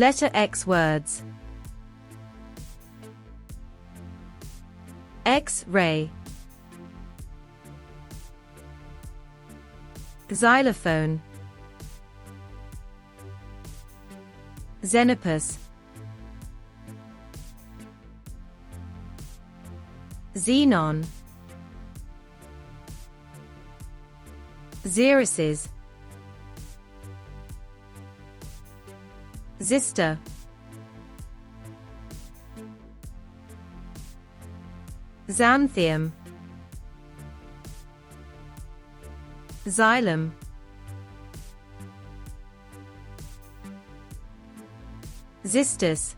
Letter X words. X-ray, xylophone, xenopus, xenon, xeruses, xister, xanthium, xylem, xystus,